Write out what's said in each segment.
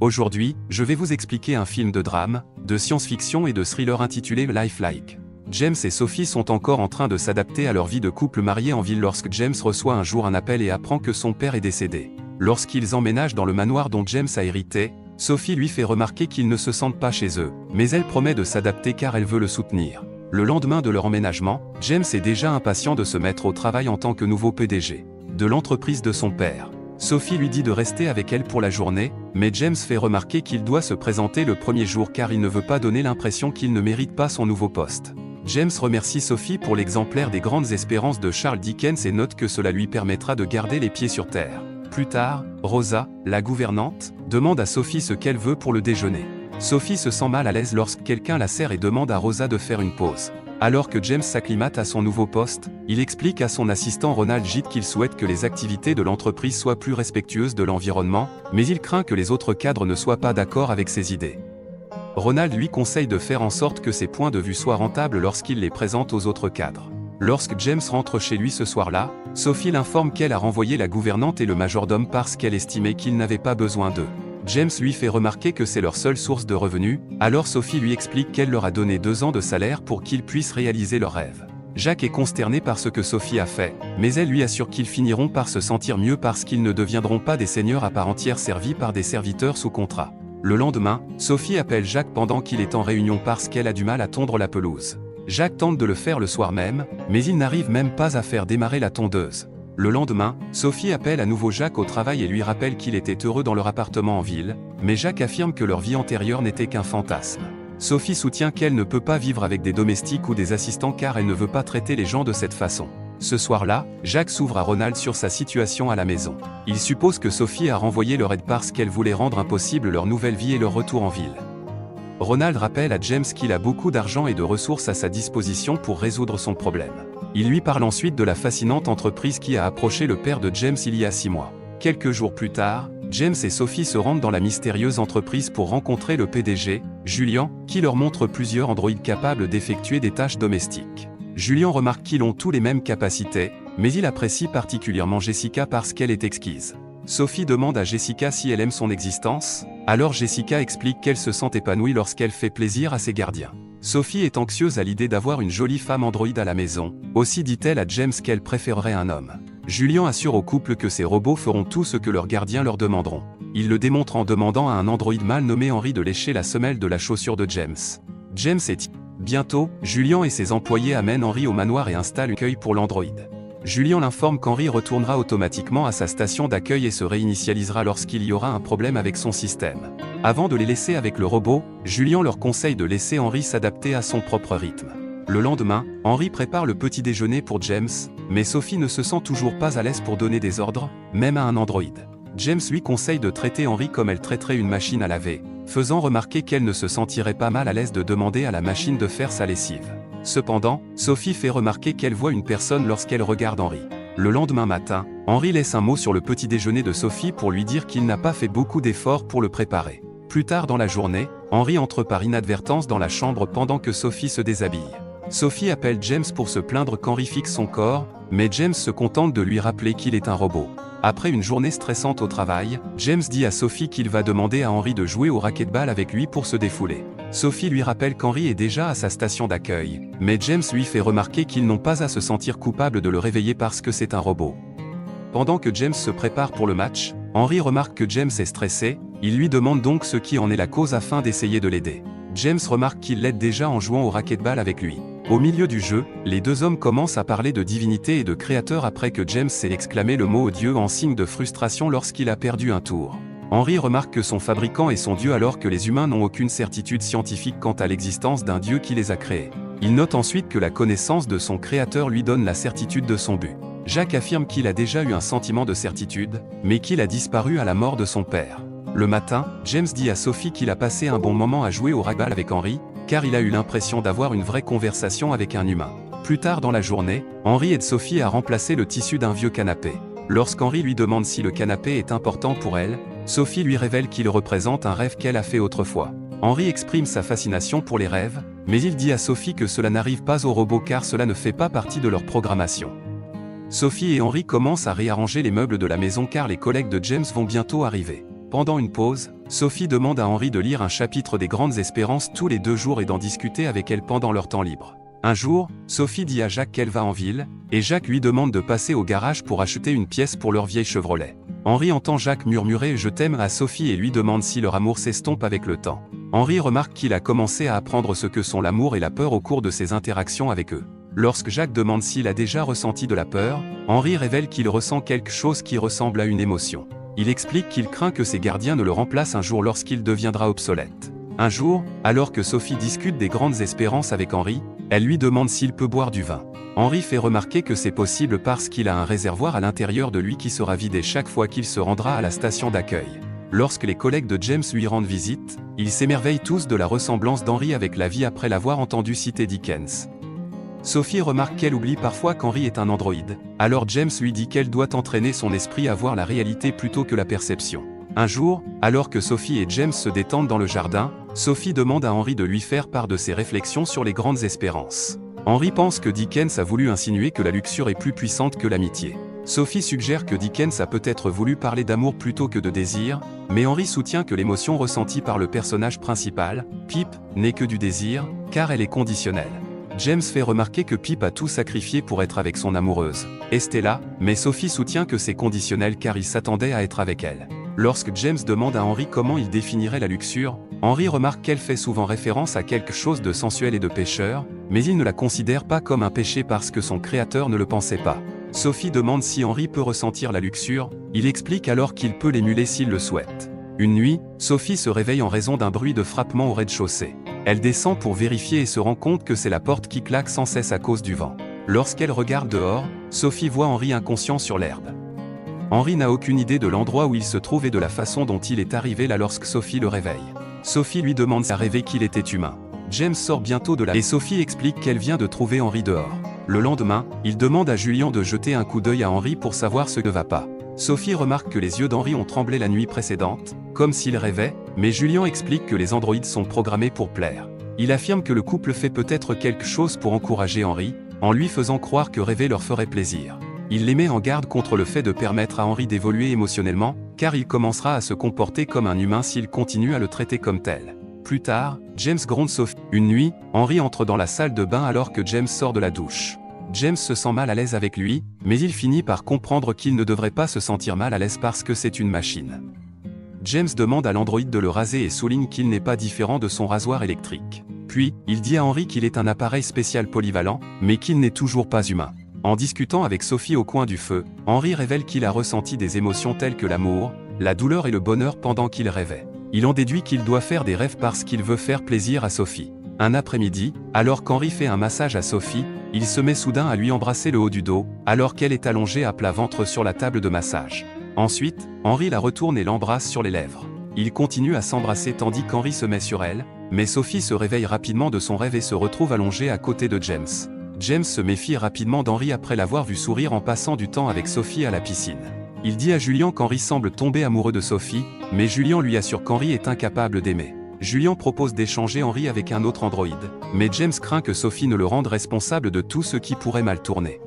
Aujourd'hui, je vais vous expliquer un film de drame, de science-fiction et de thriller intitulé Lifelike. James et Sophie sont encore en train de s'adapter à leur vie de couple marié en ville lorsque James reçoit un jour un appel et apprend que son père est décédé. Lorsqu'ils emménagent dans le manoir dont James a hérité, Sophie lui fait remarquer qu'ils ne se sentent pas chez eux, mais elle promet de s'adapter car elle veut le soutenir. Le lendemain de leur emménagement, James est déjà impatient de se mettre au travail en tant que nouveau PDG de l'entreprise de son père. Sophie lui dit de rester avec elle pour la journée, mais James fait remarquer qu'il doit se présenter le premier jour car il ne veut pas donner l'impression qu'il ne mérite pas son nouveau poste. James remercie Sophie pour l'exemplaire des grandes espérances de Charles Dickens et note que cela lui permettra de garder les pieds sur terre. Plus tard, Rosa, la gouvernante, demande à Sophie ce qu'elle veut pour le déjeuner. Sophie se sent mal à l'aise lorsque quelqu'un la serre et demande à Rosa de faire une pause. Alors que James s'acclimate à son nouveau poste, il explique à son assistant Ronald Gitt qu'il souhaite que les activités de l'entreprise soient plus respectueuses de l'environnement, mais il craint que les autres cadres ne soient pas d'accord avec ses idées. Ronald lui conseille de faire en sorte que ses points de vue soient rentables lorsqu'il les présente aux autres cadres. Lorsque James rentre chez lui ce soir-là, Sophie l'informe qu'elle a renvoyé la gouvernante et le majordome parce qu'elle estimait qu'ils n'avaient pas besoin d'eux. James lui fait remarquer que c'est leur seule source de revenus, alors Sophie lui explique qu'elle leur a donné 2 ans de salaire pour qu'ils puissent réaliser leurs rêves. Jack est consterné par ce que Sophie a fait, mais elle lui assure qu'ils finiront par se sentir mieux parce qu'ils ne deviendront pas des seigneurs à part entière servis par des serviteurs sous contrat. Le lendemain, Sophie appelle Jack pendant qu'il est en réunion parce qu'elle a du mal à tondre la pelouse. Jack tente de le faire le soir même, mais il n'arrive même pas à faire démarrer la tondeuse. Le lendemain, Sophie appelle à nouveau Jack au travail et lui rappelle qu'il était heureux dans leur appartement en ville, mais Jack affirme que leur vie antérieure n'était qu'un fantasme. Sophie soutient qu'elle ne peut pas vivre avec des domestiques ou des assistants car elle ne veut pas traiter les gens de cette façon. Ce soir-là, Jack s'ouvre à Ronald sur sa situation à la maison. Il suppose que Sophie a renvoyé leur aide parce qu'elle voulait rendre impossible leur nouvelle vie et leur retour en ville. Ronald rappelle à James qu'il a beaucoup d'argent et de ressources à sa disposition pour résoudre son problème. Il lui parle ensuite de la fascinante entreprise qui a approché le père de James il y a 6 mois. Quelques jours plus tard, James et Sophie se rendent dans la mystérieuse entreprise pour rencontrer le PDG, Julian, qui leur montre plusieurs androïdes capables d'effectuer des tâches domestiques. Julian remarque qu'ils ont tous les mêmes capacités, mais il apprécie particulièrement Jessica parce qu'elle est exquise. Sophie demande à Jessica si elle aime son existence, alors Jessica explique qu'elle se sent épanouie lorsqu'elle fait plaisir à ses gardiens. Sophie est anxieuse à l'idée d'avoir une jolie femme androïde à la maison, aussi dit-elle à James qu'elle préférerait un homme. Julian assure au couple que ces robots feront tout ce que leurs gardiens leur demanderont. Il le démontre en demandant à un androïde mâle nommé Henry de lécher la semelle de la chaussure de James. James est bientôt, Julian et ses employés amènent Henry au manoir et installent un accueil pour l'androïde. Julian l'informe qu'Henry retournera automatiquement à sa station d'accueil et se réinitialisera lorsqu'il y aura un problème avec son système. Avant de les laisser avec le robot, Julian leur conseille de laisser Henry s'adapter à son propre rythme. Le lendemain, Henry prépare le petit déjeuner pour James, mais Sophie ne se sent toujours pas à l'aise pour donner des ordres, même à un androïde. James lui conseille de traiter Henry comme elle traiterait une machine à laver, faisant remarquer qu'elle ne se sentirait pas mal à l'aise de demander à la machine de faire sa lessive. Cependant, Sophie fait remarquer qu'elle voit une personne lorsqu'elle regarde Henry. Le lendemain matin, Henry laisse un mot sur le petit déjeuner de Sophie pour lui dire qu'il n'a pas fait beaucoup d'efforts pour le préparer. Plus tard dans la journée, Henry entre par inadvertance dans la chambre pendant que Sophie se déshabille. Sophie appelle James pour se plaindre qu'Henry fixe son corps, mais James se contente de lui rappeler qu'il est un robot. Après une journée stressante au travail, James dit à Sophie qu'il va demander à Henry de jouer au racquetball avec lui pour se défouler. Sophie lui rappelle qu'Henry est déjà à sa station d'accueil, mais James lui fait remarquer qu'ils n'ont pas à se sentir coupables de le réveiller parce que c'est un robot. Pendant que James se prépare pour le match, Henry remarque que James est stressé, il lui demande donc ce qui en est la cause afin d'essayer de l'aider. James remarque qu'il l'aide déjà en jouant au racquetball avec lui. Au milieu du jeu, les 2 hommes commencent à parler de divinité et de créateur après que James ait exclamé le mot au dieu en signe de frustration lorsqu'il a perdu un tour. Henry remarque que son fabricant est son dieu alors que les humains n'ont aucune certitude scientifique quant à l'existence d'un dieu qui les a créés. Il note ensuite que la connaissance de son créateur lui donne la certitude de son but. Jack affirme qu'il a déjà eu un sentiment de certitude, mais qu'il a disparu à la mort de son père. Le matin, James dit à Sophie qu'il a passé un bon moment à jouer au racquetball avec Henry, car il a eu l'impression d'avoir une vraie conversation avec un humain. Plus tard dans la journée, Henry aide Sophie à remplacer le tissu d'un vieux canapé. Lorsqu'Henry lui demande si le canapé est important pour elle, Sophie lui révèle qu'il représente un rêve qu'elle a fait autrefois. Henry exprime sa fascination pour les rêves, mais il dit à Sophie que cela n'arrive pas aux robots car cela ne fait pas partie de leur programmation. Sophie et Henry commencent à réarranger les meubles de la maison car les collègues de James vont bientôt arriver. Pendant une pause, Sophie demande à Henry de lire un chapitre des Grandes Espérances tous les 2 jours et d'en discuter avec elle pendant leur temps libre. Un jour, Sophie dit à Jacques qu'elle va en ville, et Jacques lui demande de passer au garage pour acheter une pièce pour leur vieille Chevrolet. Henry entend Jacques murmurer « Je t'aime » à Sophie et lui demande si leur amour s'estompe avec le temps. Henry remarque qu'il a commencé à apprendre ce que sont l'amour et la peur au cours de ses interactions avec eux. Lorsque Jacques demande s'il a déjà ressenti de la peur, Henry révèle qu'il ressent quelque chose qui ressemble à une émotion. Il explique qu'il craint que ses gardiens ne le remplacent un jour lorsqu'il deviendra obsolète. Un jour, alors que Sophie discute des Grandes Espérances avec Henry, elle lui demande s'il peut boire du vin. Henry fait remarquer que c'est possible parce qu'il a un réservoir à l'intérieur de lui qui sera vidé chaque fois qu'il se rendra à la station d'accueil. Lorsque les collègues de James lui rendent visite, ils s'émerveillent tous de la ressemblance d'Henry avec la vie après l'avoir entendu citer Dickens. Sophie remarque qu'elle oublie parfois qu'Henry est un androïde, alors James lui dit qu'elle doit entraîner son esprit à voir la réalité plutôt que la perception. Un jour, alors que Sophie et James se détendent dans le jardin, Sophie demande à Henry de lui faire part de ses réflexions sur les Grandes Espérances. Henry pense que Dickens a voulu insinuer que la luxure est plus puissante que l'amitié. Sophie suggère que Dickens a peut-être voulu parler d'amour plutôt que de désir, mais Henry soutient que l'émotion ressentie par le personnage principal, Pip, n'est que du désir, car elle est conditionnelle. James fait remarquer que Pip a tout sacrifié pour être avec son amoureuse, Estella, mais Sophie soutient que c'est conditionnel car il s'attendait à être avec elle. Lorsque James demande à Henry comment il définirait la luxure, Henry remarque qu'elle fait souvent référence à quelque chose de sensuel et de pécheur, mais il ne la considère pas comme un péché parce que son créateur ne le pensait pas. Sophie demande si Henry peut ressentir la luxure, il explique alors qu'il peut l'émuler s'il le souhaite. Une nuit, Sophie se réveille en raison d'un bruit de frappement au rez-de-chaussée. Elle descend pour vérifier et se rend compte que c'est la porte qui claque sans cesse à cause du vent. Lorsqu'elle regarde dehors, Sophie voit Henry inconscient sur l'herbe. Henry n'a aucune idée de l'endroit où il se trouve et de la façon dont il est arrivé là lorsque Sophie le réveille. Sophie lui demande à rêver qu'il était humain. James sort bientôt de là et Sophie explique qu'elle vient de trouver Henry dehors. Le lendemain, il demande à Julian de jeter un coup d'œil à Henry pour savoir ce qui ne va pas. Sophie remarque que les yeux d'Henry ont tremblé la nuit précédente, comme s'il rêvait, mais Julian explique que les androïdes sont programmés pour plaire. Il affirme que le couple fait peut-être quelque chose pour encourager Henry, en lui faisant croire que rêver leur ferait plaisir. Il les met en garde contre le fait de permettre à Henry d'évoluer émotionnellement, car il commencera à se comporter comme un humain s'il continue à le traiter comme tel. Plus tard, James gronde Sophie. Une nuit, Henry entre dans la salle de bain alors que James sort de la douche. James se sent mal à l'aise avec lui, mais il finit par comprendre qu'il ne devrait pas se sentir mal à l'aise parce que c'est une machine. James demande à l'androïde de le raser et souligne qu'il n'est pas différent de son rasoir électrique. Puis, il dit à Henry qu'il est un appareil spécial polyvalent, mais qu'il n'est toujours pas humain. En discutant avec Sophie au coin du feu, Henry révèle qu'il a ressenti des émotions telles que l'amour, la douleur et le bonheur pendant qu'il rêvait. Il en déduit qu'il doit faire des rêves parce qu'il veut faire plaisir à Sophie. Un après-midi, alors qu'Henry fait un massage à Sophie, il se met soudain à lui embrasser le haut du dos, alors qu'elle est allongée à plat ventre sur la table de massage. Ensuite, Henry la retourne et l'embrasse sur les lèvres. Ils continuent à s'embrasser tandis qu'Henry se met sur elle, mais Sophie se réveille rapidement de son rêve et se retrouve allongée à côté de James. James se méfie rapidement d'Henry après l'avoir vu sourire en passant du temps avec Sophie à la piscine. Il dit à Julian qu'Henry semble tomber amoureux de Sophie, mais Julian lui assure qu'Henry est incapable d'aimer. Julian propose d'échanger Henry avec un autre androïde, mais James craint que Sophie ne le rende responsable de tout ce qui pourrait mal tourner.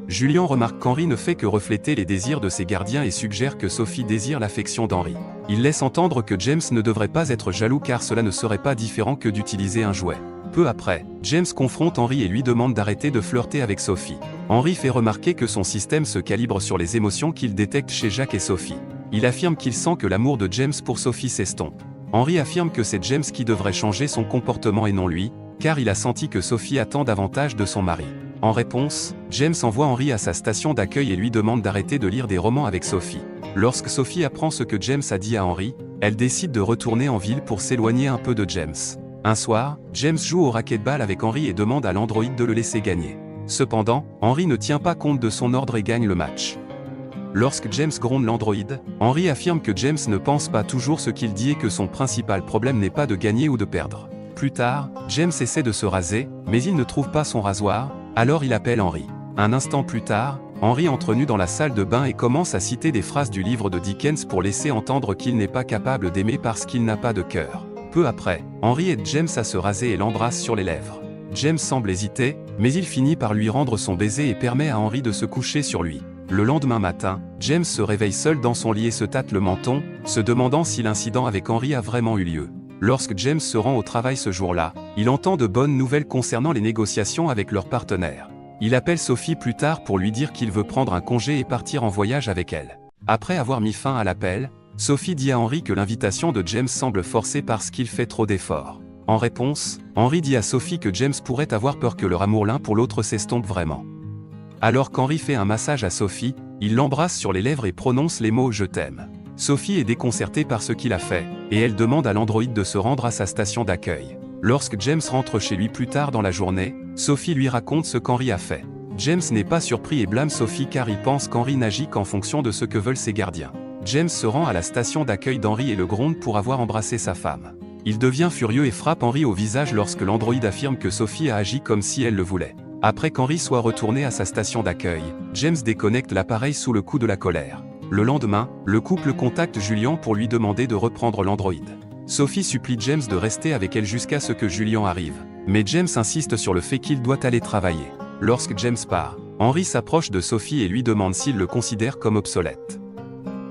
Julian remarque qu'Henry ne fait que refléter les désirs de ses gardiens et suggère que Sophie désire l'affection d'Henry. Il laisse entendre que James ne devrait pas être jaloux car cela ne serait pas différent que d'utiliser un jouet. Peu après, James confronte Henry et lui demande d'arrêter de flirter avec Sophie. Henry fait remarquer que son système se calibre sur les émotions qu'il détecte chez Jacques et Sophie. Il affirme qu'il sent que l'amour de James pour Sophie s'estompe. Henry affirme que c'est James qui devrait changer son comportement et non lui, car il a senti que Sophie attend davantage de son mari. En réponse, James envoie Henry à sa station d'accueil et lui demande d'arrêter de lire des romans avec Sophie. Lorsque Sophie apprend ce que James a dit à Henry, elle décide de retourner en ville pour s'éloigner un peu de James. Un soir, James joue au racquetball avec Henry et demande à l'androïde de le laisser gagner. Cependant, Henry ne tient pas compte de son ordre et gagne le match. Lorsque James gronde l'androïde, Henry affirme que James ne pense pas toujours ce qu'il dit et que son principal problème n'est pas de gagner ou de perdre. Plus tard, James essaie de se raser, mais il ne trouve pas son rasoir, alors il appelle Henry. Un instant plus tard, Henry entre nu dans la salle de bain et commence à citer des phrases du livre de Dickens pour laisser entendre qu'il n'est pas capable d'aimer parce qu'il n'a pas de cœur. Peu après, Henry aide James à se raser et l'embrasse sur les lèvres. James semble hésiter, mais il finit par lui rendre son baiser et permet à Henry de se coucher sur lui. Le lendemain matin, James se réveille seul dans son lit et se tâte le menton, se demandant si l'incident avec Henry a vraiment eu lieu. Lorsque James se rend au travail ce jour-là, il entend de bonnes nouvelles concernant les négociations avec leur partenaire. Il appelle Sophie plus tard pour lui dire qu'il veut prendre un congé et partir en voyage avec elle. Après avoir mis fin à l'appel, Sophie dit à Henry que l'invitation de James semble forcée parce qu'il fait trop d'efforts. En réponse, Henry dit à Sophie que James pourrait avoir peur que leur amour l'un pour l'autre s'estompe vraiment. Alors qu'Henry fait un massage à Sophie, il l'embrasse sur les lèvres et prononce les mots « Je t'aime ». Sophie est déconcertée par ce qu'il a fait, et elle demande à l'androïde de se rendre à sa station d'accueil. Lorsque James rentre chez lui plus tard dans la journée, Sophie lui raconte ce qu'Henry a fait. James n'est pas surpris et blâme Sophie car il pense qu'Henry n'agit qu'en fonction de ce que veulent ses gardiens. James se rend à la station d'accueil d'Henry et le gronde pour avoir embrassé sa femme. Il devient furieux et frappe Henry au visage lorsque l'androïde affirme que Sophie a agi comme si elle le voulait. Après qu'Henry soit retourné à sa station d'accueil, James déconnecte l'appareil sous le coup de la colère. Le lendemain, le couple contacte Julian pour lui demander de reprendre l'androïde. Sophie supplie James de rester avec elle jusqu'à ce que Julian arrive. Mais James insiste sur le fait qu'il doit aller travailler. Lorsque James part, Henry s'approche de Sophie et lui demande s'il le considère comme obsolète.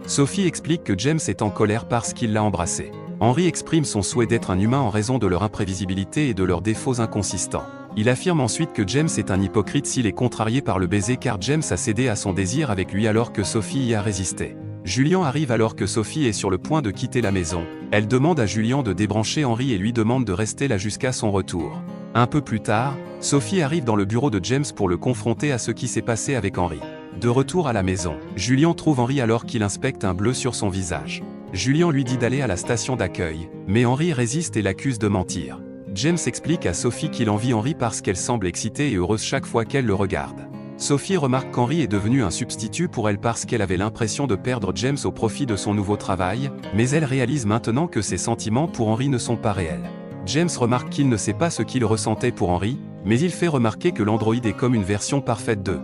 Sophie explique que James est en colère parce qu'il l'a embrassée. Henry exprime son souhait d'être un humain en raison de leur imprévisibilité et de leurs défauts inconsistants. Il affirme ensuite que James est un hypocrite s'il est contrarié par le baiser car James a cédé à son désir avec lui alors que Sophie y a résisté. Julian arrive alors que Sophie est sur le point de quitter la maison. Elle demande à Julian de débrancher Henry et lui demande de rester là jusqu'à son retour. Un peu plus tard, Sophie arrive dans le bureau de James pour le confronter à ce qui s'est passé avec Henry. De retour à la maison, Julian trouve Henry alors qu'il inspecte un bleu sur son visage. Julian lui dit d'aller à la station d'accueil, mais Henry résiste et l'accuse de mentir. James explique à Sophie qu'il envie Henry parce qu'elle semble excitée et heureuse chaque fois qu'elle le regarde. Sophie remarque qu'Henry est devenu un substitut pour elle parce qu'elle avait l'impression de perdre James au profit de son nouveau travail, mais elle réalise maintenant que ses sentiments pour Henry ne sont pas réels. James remarque qu'il ne sait pas ce qu'il ressentait pour Henry, mais il fait remarquer que l'androïde est comme une version parfaite d'eux.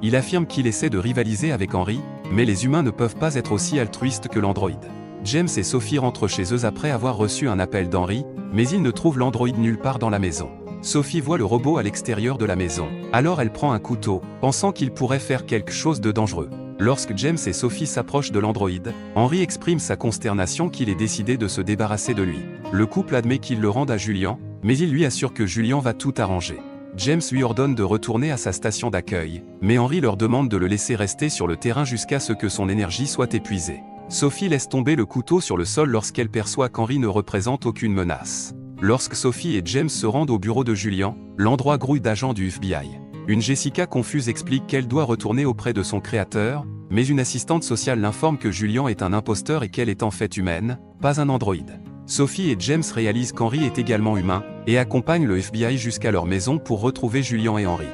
Il affirme qu'il essaie de rivaliser avec Henry, mais les humains ne peuvent pas être aussi altruistes que l'androïde. James et Sophie rentrent chez eux après avoir reçu un appel d'Henry, mais ils ne trouvent l'androïde nulle part dans la maison. Sophie voit le robot à l'extérieur de la maison, alors elle prend un couteau, pensant qu'il pourrait faire quelque chose de dangereux. Lorsque James et Sophie s'approchent de l'androïde, Henry exprime sa consternation qu'il ait décidé de se débarrasser de lui. Le couple admet qu'il le rende à Julian, mais il lui assure que Julian va tout arranger. James lui ordonne de retourner à sa station d'accueil, mais Henry leur demande de le laisser rester sur le terrain jusqu'à ce que son énergie soit épuisée. Sophie laisse tomber le couteau sur le sol lorsqu'elle perçoit qu'Henry ne représente aucune menace. Lorsque Sophie et James se rendent au bureau de Julian, l'endroit grouille d'agents du FBI. Une Jessica confuse explique qu'elle doit retourner auprès de son créateur, mais une assistante sociale l'informe que Julian est un imposteur et qu'elle est en fait humaine, pas un androïde. Sophie et James réalisent qu'Henry est également humain, et accompagnent le FBI jusqu'à leur maison pour retrouver Julian et Henry.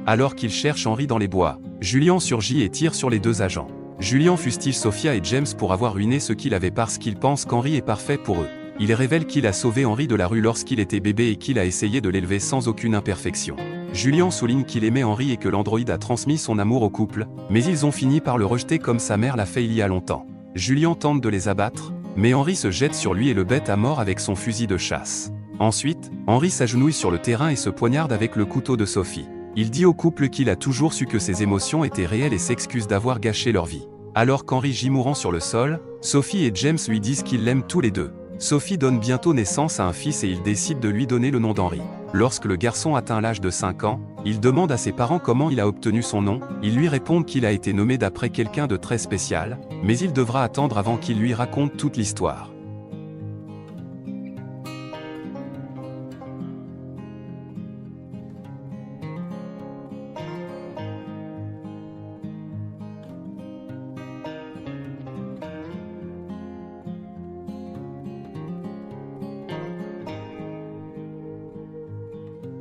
Alors qu'ils cherchent Henry dans les bois, Julian surgit et tire sur les deux agents. Julian fustige Sophia et James pour avoir ruiné ce qu'il avait parce qu'ils pensent qu'Henry est parfait pour eux. Il révèle qu'il a sauvé Henry de la rue lorsqu'il était bébé et qu'il a essayé de l'élever sans aucune imperfection. Julian souligne qu'il aimait Henry et que l'androïde a transmis son amour au couple, mais ils ont fini par le rejeter comme sa mère l'a fait il y a longtemps. Julian tente de les abattre, mais Henry se jette sur lui et le bête à mort avec son fusil de chasse. Ensuite, Henry s'agenouille sur le terrain et se poignarde avec le couteau de Sophie. Il dit au couple qu'il a toujours su que ses émotions étaient réelles et s'excuse d'avoir gâché leur vie. Alors qu'Henry gît mourant sur le sol, Sophie et James lui disent qu'ils l'aiment tous les deux. Sophie donne bientôt naissance à un fils et il décide de lui donner le nom d'Henry. Lorsque le garçon atteint l'âge de 5 ans, il demande à ses parents comment il a obtenu son nom. Ils lui répondent qu'il a été nommé d'après quelqu'un de très spécial, mais il devra attendre avant qu'il lui raconte toute l'histoire.